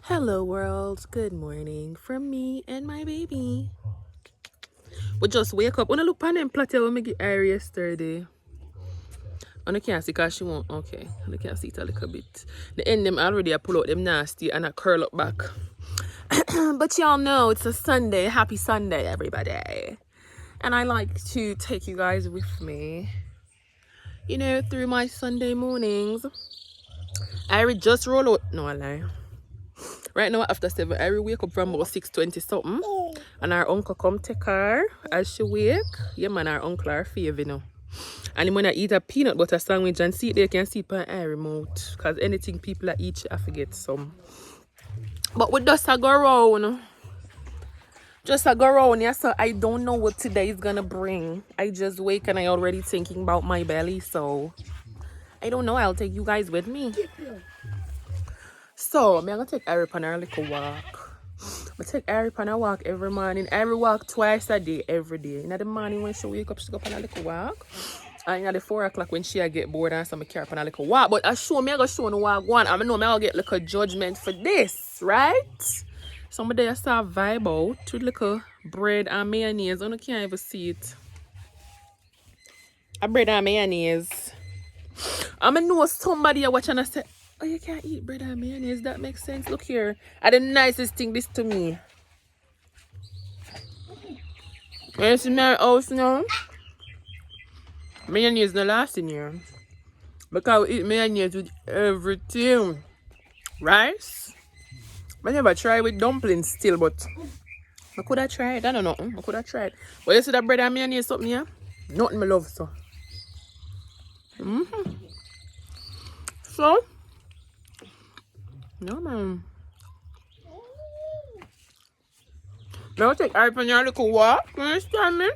Hello world, good morning from me and my baby. We just wake up. Wanna look on them platter when we get her yesterday. And I can't see because she won't. Okay, I can see it a little bit. The end them already I pull out them nasty and I curl up back. But y'all know it's a Sunday. Happy Sunday, everybody. And I like to take you guys with me, through my Sunday mornings. I already just roll out. No, I lie. Right now after 7, I wake up from about 6:20 something. And our uncle come take her as she wake. Yeah man, our uncle are favor, And when I eat a peanut butter sandwich and see it, they can see it on air remote. Because anything people eat, I forget some. But we just go around. Yeah, so I don't know what today is gonna bring. I just wake and I already thinking about my belly, so I don't know. I'll take you guys with me. So I'm gonna take Ari on a little walk. I take Ari on a walk every morning. Ari walk twice a day, every day. In the morning when she wake up, she go on a little walk. And in the 4 o'clock when she get bored and so I carry on a little walk. But I show me I go show no walk one. I know I will get like a judgment for this, right? Somebody I start vibe out with little bread and mayonnaise. I can't even see it. A bread and mayonnaise. I know somebody I watch and I say, oh, you can't eat bread and mayonnaise. That makes sense. Look here. And the nicest thing this to me. When you see my house now, mayonnaise no last in here. Because we eat mayonnaise with everything. Rice. I never tried with dumplings still, but I could have tried. I don't know. I could have tried. But you see that bread and mayonnaise something here? Nothing I love so. So, no man. Now take Ari on your little walk. You understand me?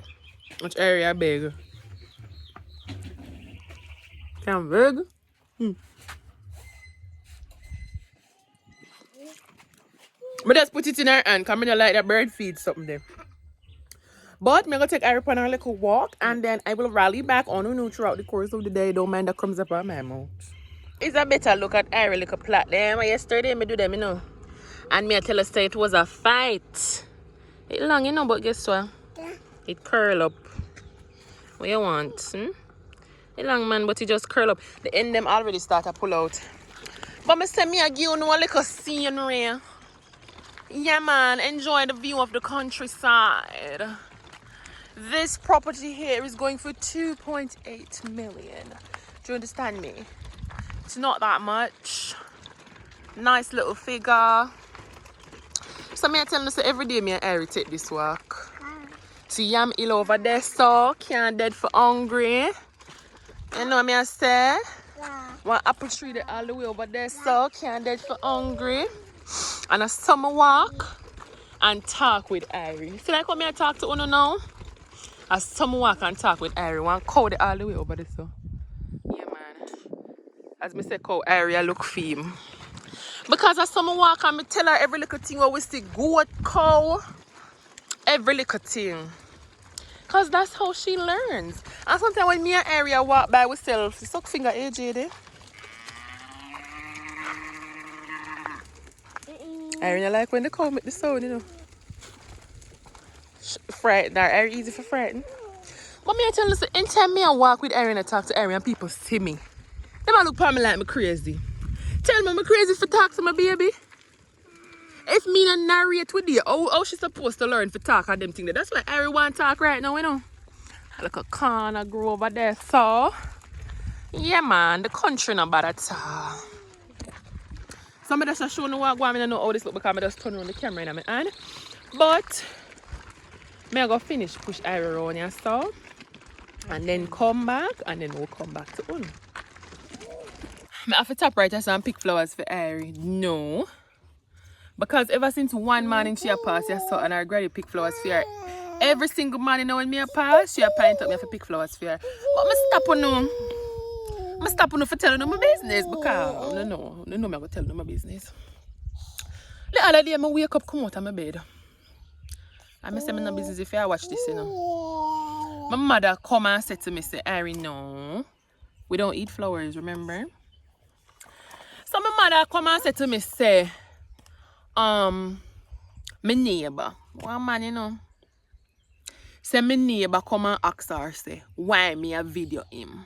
Which area big? Can big? But just put it in her hand. Come in like that bird feed something there. But I'm going to take Ari on her little walk and then I will rally back on throughout the course of the day. Don't mind that comes up on my mouth. It's a better look at Ari little plot them. Yesterday I do them, And me I tell her say it was a fight. It long, but guess what? Yeah. It curl up. What you want? It long man, but it just curl up. The end them already start to pull out. But me say me I give you a little scenery. Yeah man, enjoy the view of the countryside. This property here is going for 2.8 million. Do you understand me? It's not that much. Nice little figure. So me I tell you, so every day me and Ari take this walk. To Yam Hill over there, so can't dead for hungry. You know me I say? One apple tree there all the way over there, so can't dead for hungry. And a summer walk and talk with Ari. See like what me I talk to Uno now? A summer walk and talk with Ari. One cow there all the way over there, so. Yeah man. As me say cow, Ari I look for him. Because as summer walk and me tell her every little thing where we see goat, cow, every little thing. Because that's how she learns. And sometimes when me and Ari walk by ourselves, suck finger AJ there. Ari like when they come with the sound, Frightened. Ari easy for frightened. But me I tell you, anytime me I walk with Ari and I talk to Ari and people see me, they might look at me like me crazy. Tell me I'm crazy for talk to my baby. If me not narrate with you, how she supposed to learn for talk at them things? That's why Ari want to talk right now, Like a corner grow over there, so yeah man, the country not bad at all. Some of us are showing what I don't know how this look because I just turn on the camera in my hand. But me I go finish push Ari around here, so and then come back and then we'll come back to one. I have to top right and some pick flowers for Ari. No. Because ever since one morning she a pass, I saw and I already pick flowers for her. Every single morning now when me a pass, she a pint up me for pick flowers for her. But I stop on no. I stop on for telling them my business because no, me I go tell them my business. The other day I wake up, come out of my bed. And I say me no business if I watch this, My mother come and said to me, say, Ari, no, we don't eat flowers, remember? So my mother come and said to me, say, my neighbor, one man, you know, say my neighbor come and ask her, say, why me a video him?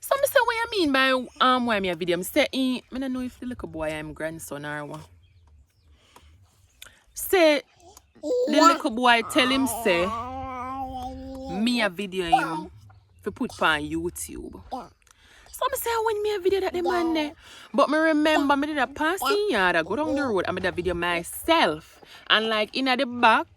So I say, what you mean by why me a video him? Say, I don't know if the little boy I'm grandson or what. Say, the little boy tell him, say, me a video him for put on YouTube. So I say, when me a video that the man there. But me remember, me did a passing yard, I go down the road, and me did a video myself. And like, in the back,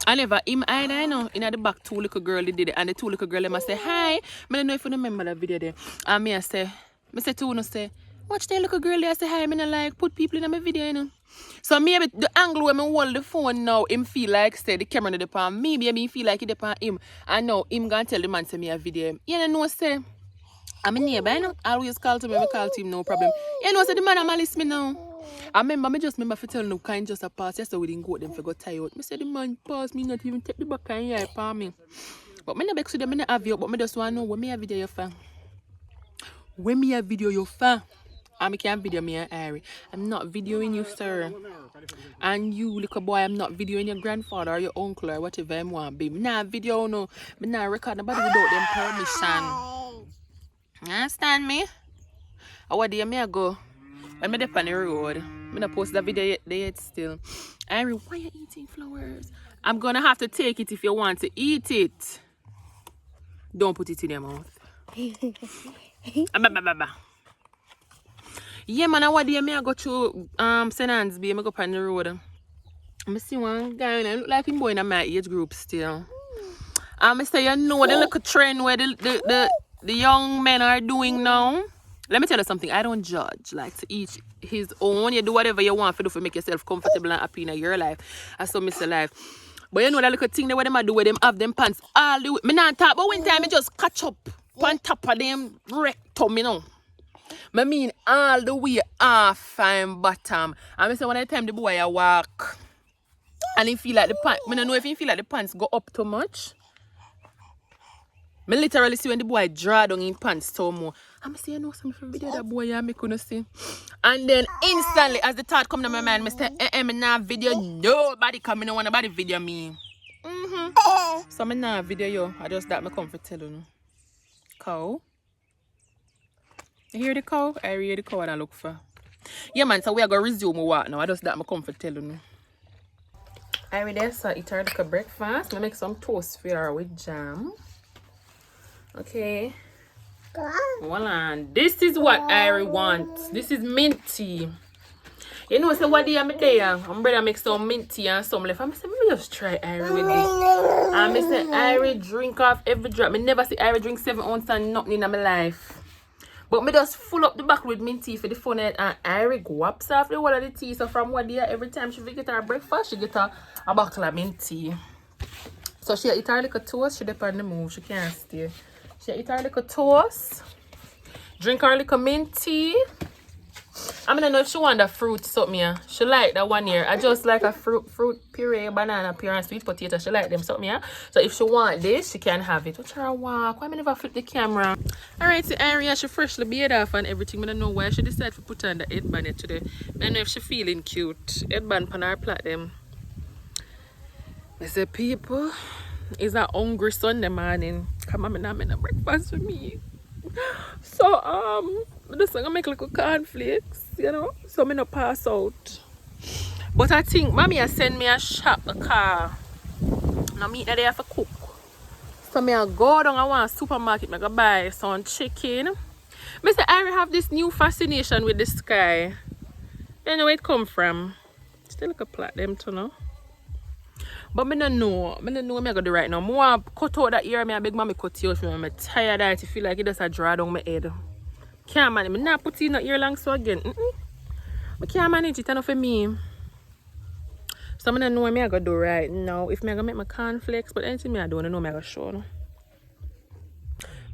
I never, him either, you know, in the back, two little girls did it. And the two little girls, them say, hi. I don't know if you remember that video there. And me, I say to you, say, watch that little girl there, I say, hi, me not like, put people in my video, you know. So maybe the angle where me hold the phone now, him feel like, say, the camera is upon me, maybe feel like it upon him. And now, him gonna tell the man, say, me a video him. You know, say, I'm a neighbor, you know. I always call to me, I call to him, no problem. You know, so the man I'm listen me now. I remember for telling him, kind just a pass, yes, so we didn't go them for go tired. I said, the man pass me, not even take the back and yeah, for me. But I never them, I not have you, but I just want to know, when me a video your fan? When me a video your fan? I can't video me and Harry. I'm not videoing you, sir. And you, little boy, I'm not videoing your grandfather or your uncle or whatever I want to be. I'm not video, no. I'm not record nobody without them permission. You understand me? Or what day I go? When I'm on the road, I'm not post that video yet still. Harry, why are you eating flowers? I'm going to have to take it if you want to eat it. Don't put it in your mouth. Yeah, man, what day I go through St. Anne's Bay, I go up on the road. I see one guy and I look like him boy in my age group still. I say, you know, the little trend where the young men are doing now. Let me tell you something, I don't judge. Like, to each his own. You do whatever you want to do to make yourself comfortable and happy in your life. I saw Mr. Life. But you know that little thing that what them do, where them have them pants all the way. Me not talk, but one time I just catch up on top of them rectum, you know. I mean all the way off and bottom. And I say when I time the boy I walk and he feel like the pants, I don't know if he feel like the pants go up too much. I literally see when the boy draw down in pants so more. I'm say, you know something from video that boy I make you see. And then instantly as the thought come to my mind, I say, I'm not video nobody coming, no one nobody video me. So I'm not video you. I just that I come for tell you. Cow. You hear the cow? I hear the cow and I look for. Yeah man, so we are gonna resume walk now. I just that I come for tell you. I read this, so eat her like a breakfast. I make some toast for her with jam. Okay. Hold on. This is what Irie wants. This is minty. You know, so what day I'm there? I'm ready to make some minty and some left. I'm saying, let me just try Irie with this. And I say, Irie drink off every drop. I never see Irie drink 7 ounces and nothing in my life. But me just full up the back with minty for the fun and Irie whops off the whole of the tea. So from what day, every time she get her breakfast, she get a bottle of minty. So she eat her little toast, she dip on the move, she can't stay. She eat her little toast, drink her little mint tea. I don't know if she want the fruit something. Yeah. She like that one here. I just like a fruit puree, banana puree, and sweet potato. She like them something. Yeah. So if she want this, she can have it. Watch her walk. Why me never flip the camera? Alright, so Aria, she freshly bathed off and everything. I don't know why she decided to put on the headband today. I don't know if she feeling cute. Headband on her plait them. I say, people, it's a hungry Sunday morning. Come on, I'm making breakfast for me. So I'm just gonna make little cornflakes, you know, so me not pass out. But I think mommy has sent me a shop a car. Now me that they have to cook. So me I go down I want a supermarket, I go buy some chicken. Mr. I have this new fascination with the sky. You know where it come from? Still like a plot them to know. But I don't know what I'm going to do right now. I want to cut out that ear. I beg mommy cut it out for me. I'm tired of it. I feel like it just draw down my head. Can't manage. I'm not putting in the ear long so again. I can't manage it enough for me. So I don't know what I'm going to do right now. If I'm going to make my cornflakes, but anything I don't know what I'm going to show. No?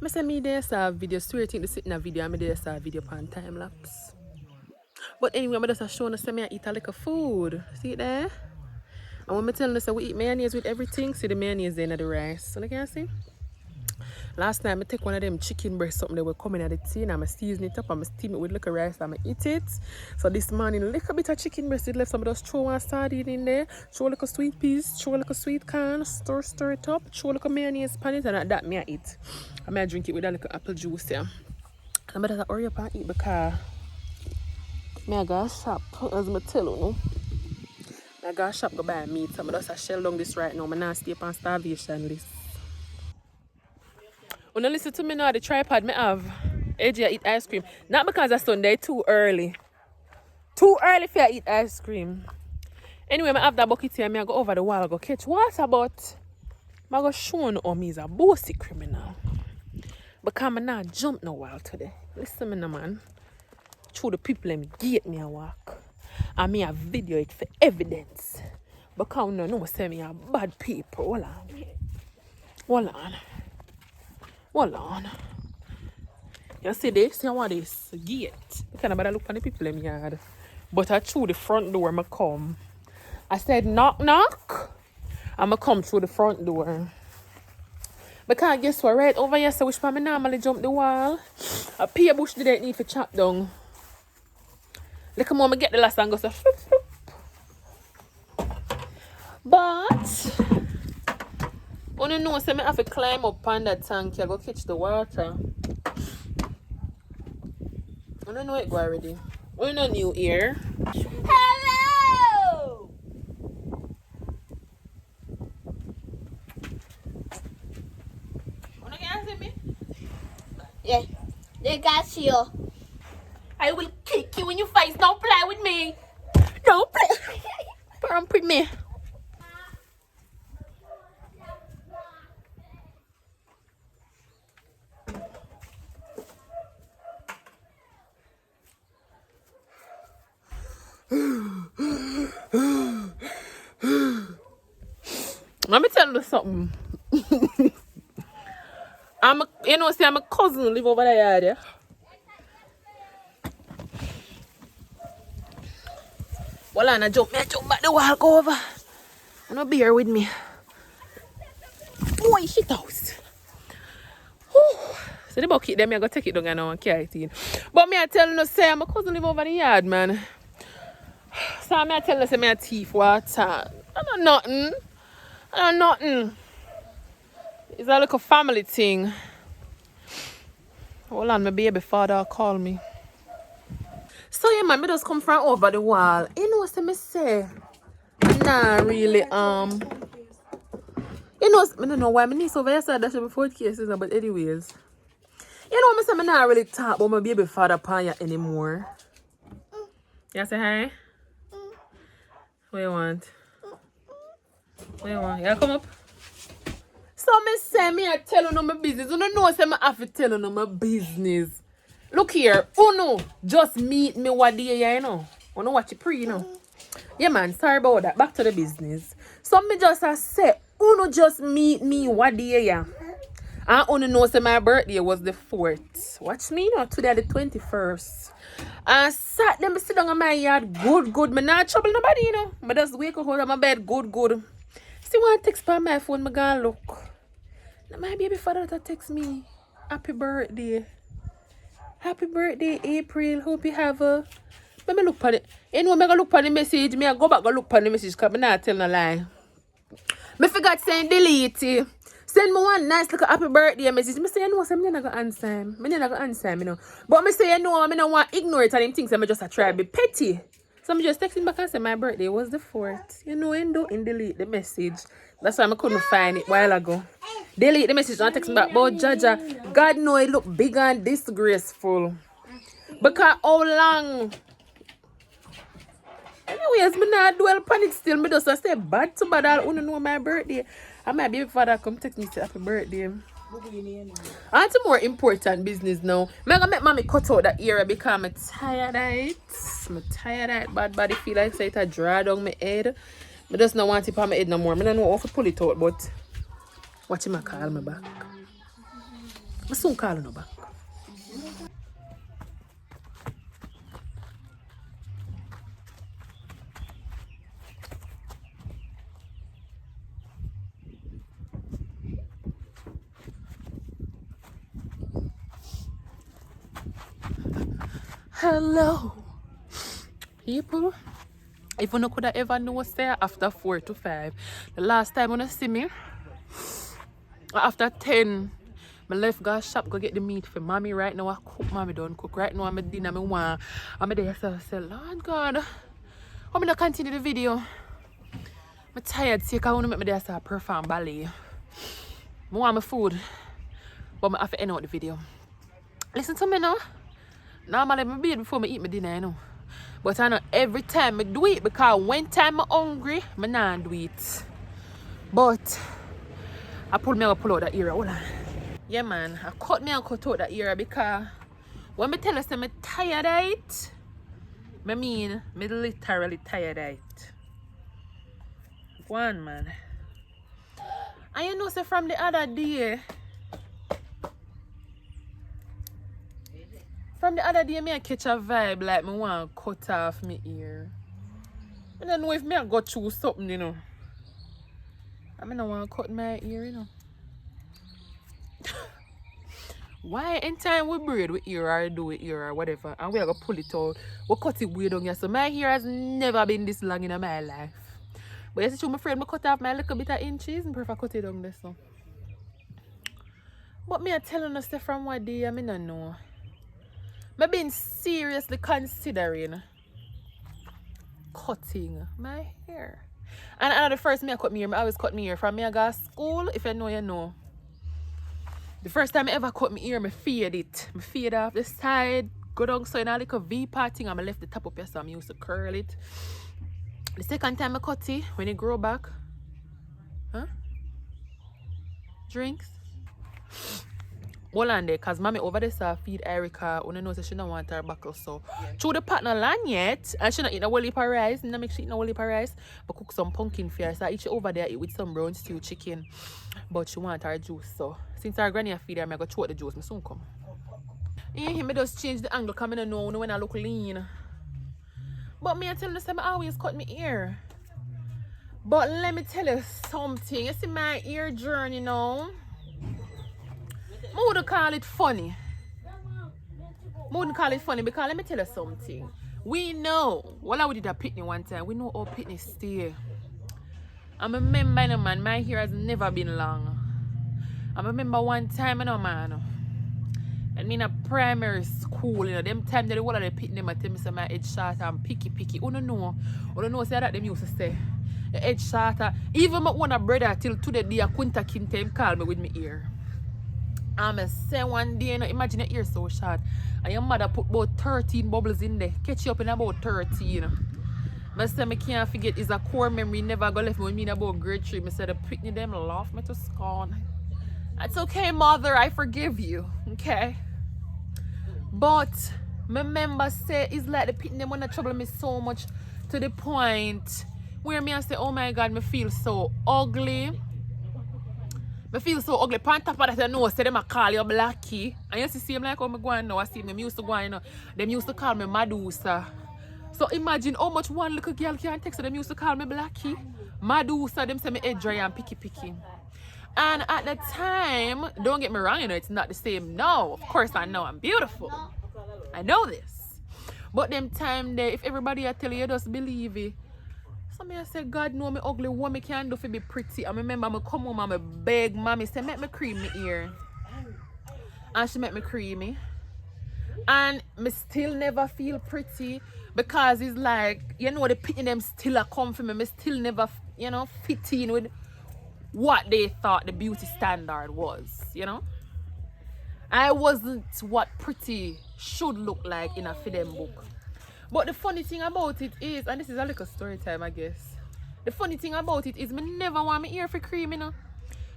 I say me there saw video. Story think to sit in a video and I there saw a video on time lapse. But anyway, I'm just showing us I eat a little food. See it there? And when I tell us that we eat mayonnaise with everything, see the mayonnaise in the rice. So you can see? Last time I take one of them chicken breast something that were coming at the tin. I'm season it up, I'm steam it with little rice, I'm eat it. So this morning, a little bit of chicken breast, it left some of those throw one sardine in there, throw a little sweet peas, throw a little sweet corn, stir it up, throw a little mayonnaise pan it, and at that me I eat. I may drink it with a little apple juice here. I'm better hurry up and eat because I go shop, as I tell you, no? I go shop go buy meat. So I just shell down this right now. I'm not stay on starvation list. When you listen to me now, the tripod me have, AJ eat ice cream. Not because it's Sunday, too early. Too early for you eat ice cream. Anyway, I have that bucket here. I go over the wall, I go catch water, but I go show you how me is a bossy criminal. Because I not jump no while today. Listen to me, man. Through the people them gate me a walk. And me a video it for evidence. Because no know say me a bad people. Hold on. Hold on. Hold on. You see this? You want this gate? You can't better look on the people in my yard. But I through the front door I come. I said knock knock. I'ma come through the front door. Because guess what, right over here, so which part I normally jump the wall. A pear bush didn't need to chop down. Look at mom, I get the last and go so flip, flip. But when you know, so I have to climb up on that tank, I go catch the water. I don't know it go already. We're not new here. Hello! Wanna answer me? Yeah, they got you. I will kick you in your face. Don't play with me. Don't play. Pump with me. Let me tell you something. I'm a cousin live over there, yeah. Well, I jump back the wall, go over. I'm not bear with me. Boy, shit house. So the bucket them, I go take it down and carry it in. But me I tell you, say my cousin live over the yard, man. So me I tell you, say me a thief water. I know nothing. I know nothing. It's a little family thing. Hold on, my baby father call me. So yeah, man, me just come from over the wall. You know what me say? Nah, really, you know, I don't know why my niece over here said that before cases, but anyways. You know, me say me not really talk about my baby father upon you anymore. You say hi? What you want? What you want? You come up? So me say me I tell you no my business. You don't know say me have to tell you no my business. Look here, Uno just meet me what day you know. Uno watch it pre, you know. Yeah man, sorry about that. Back to the business. So me just say Uno just meet me what day ya. And Uno know say my birthday was the 4th. Watch me now, today the 21st. And sat them sit down on my yard, good. Me not trouble nobody, you know. Me just wake up out of my bed, good. See one text by my phone, me gonna look. Now my baby father that text me, happy birthday. Happy birthday, April. Hope you have a... Let me look at it. You know, I go look at the message. I go back and look at the message because I'm not telling a lie. I forgot saying delete it. Send me one nice little happy birthday message. I say, you know, I'm not going to answer him. I'm not going to answer him, you know. But I say, you know, I don't want to ignore it and him thinks I'm just try to be petty. So I'm just texting back and say my birthday was the 4th. You know, and don't delete the message. That's why I couldn't find it a while ago. Delete the message and text me back. But Jaja, God know it look big and disgraceful. Because how long? Anyways, me not dwell upon it still. Me just say bad to bad. I don't know my birthday. And my baby father come text me say happy birthday. And some more important business now. I'm gonna make mommy cut out that area because I'm tired of it. I'm tired of it. Bad body feel like say it dry down my head. I just don't want it on my head no more. I don't know how to pull it out, but watch him call me back. I soon call him back. Hello, people. If you could have ever know, say after 4 to 5, the last time when you see me, after 10, I left go shop go get the meat for mommy. Right now I cook, mommy don't cook. Right now I'm a dinner, me want. I'm there, so I say, Lord God, I'm gonna continue the video. I'm tired, so I want to make me there so I perform ballet. I want my food, but I have to end out the video. Listen to me now. Normally I beat before I eat my dinner, you know. But I know every time I do it because when time I'm hungry, I not do it. But I pull out that ear. Hold on. Yeah man, I cut out that ear because when I tell you I'm tired of it, I mean I'm literally tired of it. Go on man. And you know say from the other day, me I catch a vibe like me want to cut off my ear. I don't know if me I go through something, you know. I don't want to cut my ear, you know. Why anytime we braid with ear or do with ear or whatever and we are going to pull it out, we cut it way down here. So my hair has never been this long in my life. But yes, I'm afraid I cut off my little bit of inches and prefer cut it down there. So. But me are telling us from what day I don't know. I've been seriously considering cutting my hair. And I know the first me I cut my hair, I always cut my hair from me I go to school, if you know, you know. The first time I ever cut my hair, I fade it. I fade off the side, go down so in a little V-part thing and I left the top up here so I used to curl it. The second time I cut it, when it grow back, drinks. Hold on there, because mommy over there saw feed Erica. When knows that she don't want her buckle. So through the partner land yet, and she not eat no whole heap of rice, and I make she eat no whole heap of rice, but cook some pumpkin for her. So I eat she over there eat with some brown stew chicken. But she want her juice. So since her granny feed her, I go throw the juice, I soon come. You hear me just change the angle because I don't know when I look lean. But me I tell you I always cut my ear. But let me tell you something. You see my ear journey now? I wouldn't call it funny. Because let me tell you something. We know, while we did a picnic one time, we know how picnic stay. I remember, man, my hair has never been long. I remember one time, man, and me in a primary school, them time that the whole of the picnic, I tell me say my edge short and picky. You don't know, say that them used to say. The edge shorter. Even my one brother till today, I couldn't him call me with my ear. I'm say one day, imagine your ear so short. And your mother put about 13 bubbles in there. Catch you up in about 13. I say I can't forget it's a core memory never go left me when me in about grade 3. I said the picnic them laugh me to scorn. It's okay, mother, I forgive you. Okay? But my member say it's like the picnic them wanna trouble me so much to the point where me I say, oh my god, me feel so ugly. I feel so ugly. On top of that, I know, say them a call you Blackie. And you see them like how I go on now. I see them used to go on, you know. Them used to call me Madusa. So imagine how much one little girl can text. So them used to call me Blackie. Madusa, them say me head dry and picky. And at the time, don't get me wrong, you know, it's not the same now. Of course, I know I'm beautiful. I know this. But them time there, if everybody I tell you, just believe it. So I say, God know me ugly, what me can do for be pretty. I remember I come home and I beg mommy, say, make me cream my ear. And she make me creamy. And me still never feel pretty because it's like, you know, the picking them still a come for me. Me still never, you know, fit in with what they thought the beauty standard was, you know. I wasn't what pretty should look like in a film book. But the funny thing about it is, and this is a little story time, I guess. The funny thing about it is, me never want my ear for cream, you know.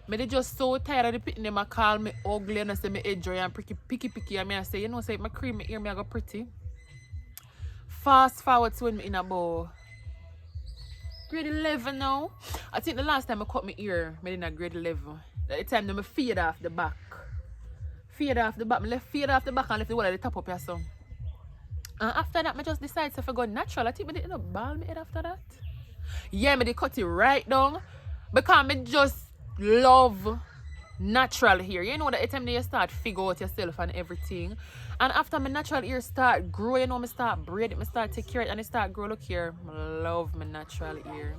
Me they just so tired of the picking them. I call me ugly and I say me head dry and picky. And I say, you know, say if I cream my ear, me I go pretty. Fast forward to when me in about grade 11 now. I think the last time I cut my ear, me in a grade 11. At the time, I fade off the back. Me left fade off the back and left the one at the top up here, so. And after that, I just decided to go natural. I think I didn't ball my head after that. Yeah, I did cut it right down. Because I just love natural hair. You know that time that you start figure out yourself and everything. And after my natural hair start grow, you know, me start braid it, me start take care of it and it start grow. Look here. I love my natural hair.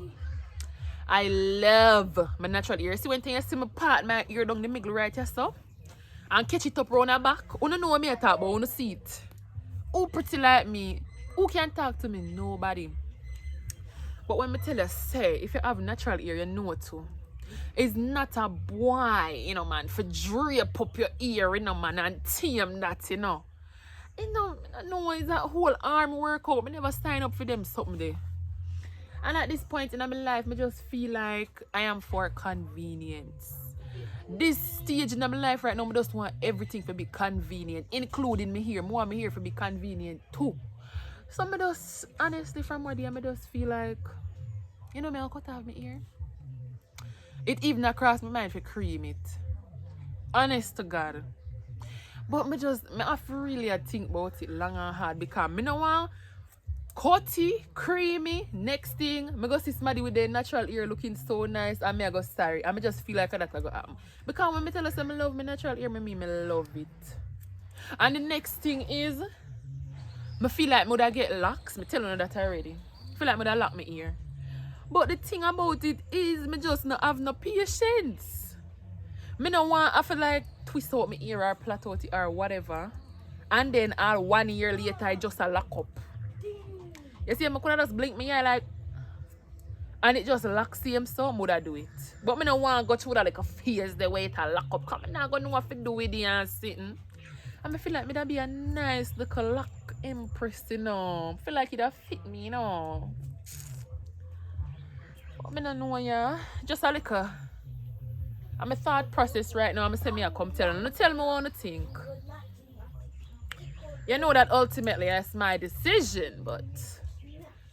I love my natural hair. See when you see me part my ear down the middle right here so and catch it up round the back. You know what me I talk about, you see it. Who pretty like me? Who can talk to me? Nobody. But when me tell you, say, if you have natural hair, you know too. It's not a boy, you know, man, for drape up your ear, you know, man, and tame that, you know. You know, I know it's that whole arm workout. I never sign up for them something there. And at this point in my life, I just feel like I am for convenience. This stage in my life right now, I just want everything to be convenient, including me here. I want me here to be convenient too. So I just, honestly, from what day, I just feel like, you know, I'll cut off my ear. It even across my mind to cream it. Honest to God. But I have to really think about it long and hard because I don't want cutty, creamy. Next thing, I go see somebody with their natural hair looking so nice and I go sorry. I just feel like that's going to happen. Because when I tell us I love my natural hair, I love it. And the next thing is, I feel like I get locks. I tell you that already. I feel like I lock my ear. But the thing about it is, I just not have no patience. I don't want, I feel like twist out my ear or plait out it or whatever. And then all 1 year later, I just lock up. You see, I could just blink my eye like, and it just locks same so would I do it. But I don't want to go through that like a phase the way it lock up. Because I'm not going to know what to do with it and sitting. And I feel like it'd be a nice little lock empress, you know. I feel like it'd fit me, you know. But I don't know, yeah. Just a little. I'm a thought process right now. I'm saying I come tell you. Tell me what I want to think. You know that ultimately that's my decision, but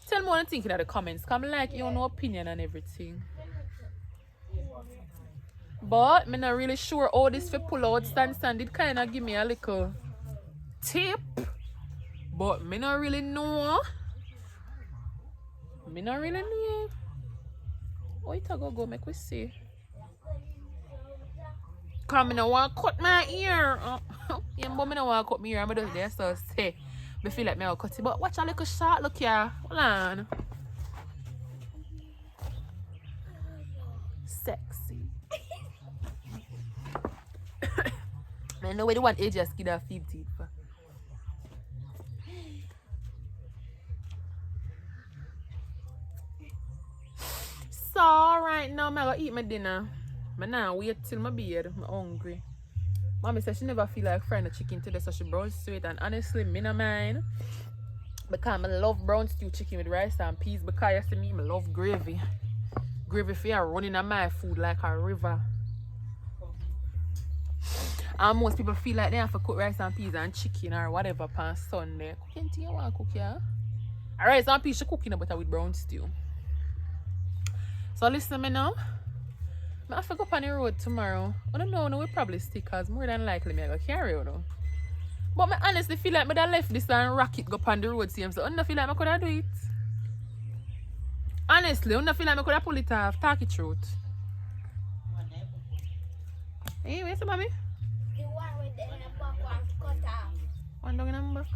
tell me what I'm thinking in the comments. Come like your no opinion and everything. But I'm not really sure how this for pull out stand it kind of give me a little tip. But I not really know. Oh, it go make we see. Because I don't want to cut my ear. Yeah, but I don't want to cut my ear. I'm just there so say. I feel like I will cut it. But watch a little shot look here. Hold on. Sexy. I know where the one age just give that 15 for. So right now I'm gonna eat my dinner. I now wait till my bed. I'm hungry. Mommy said she never feel like frying the chicken today, so she brown stew it. And honestly, me no mind. Because I love brown stew chicken with rice and peas. Because you see me, I love gravy. Gravy for running on my food like a river. And most people feel like they have to cook rice and peas and chicken or whatever on Sunday. Cooking tea you want to cook, yeah? Rice and peas she cooking but with brown stew. So listen to me now. I have to go up on the road tomorrow. I don't know, we probably stick because more than likely I go carry you know. But I honestly feel like I left this and rocket go up on the road same. So I don't feel like I could have do it. Honestly, I don't feel like I could have pull it off. Talk it truth. Hey, where's the mommy? The one with the back one cut off. One dog in the back.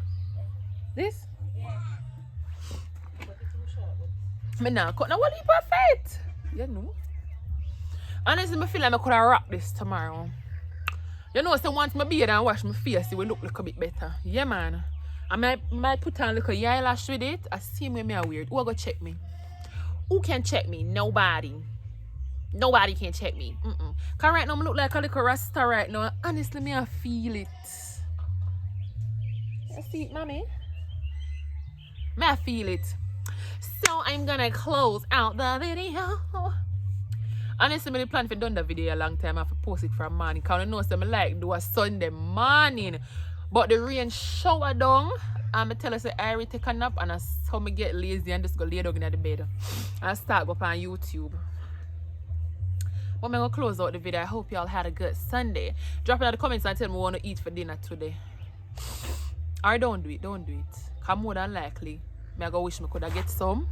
This? Yeah. I now cut now what is perfect. You know. Honestly, I feel like I could have wrapped this tomorrow. You know, so once my beard and wash my face, it will look like a bit better. Yeah, man. I might put on like a eyelash with it. I see me are weird. Who go check me? Who can check me? Nobody. Nobody can check me. Because right now, I look like a little rasta right now. Honestly, I feel it. You see it, mommy? I feel it. So, I'm going to close out the video. Honestly, I plan for done the video a long time. I have to post it from morning. Because I know some like do a Sunday morning. But the rain shower down. And I tell us I already take a nap and I saw me get lazy and just go lay down in the bed. And start up on YouTube. But I'm going to close out the video. I hope y'all had a good Sunday. Drop it in the comments and tell me what you want to eat for dinner today. Or don't do it. Don't do it. Because more than likely, I go wish I could have get some.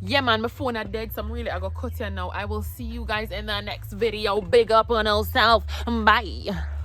Yeah, man, my phone are dead, so I'm really I go cut here now. I will see you guys in the next video. Big up on yourself. Bye.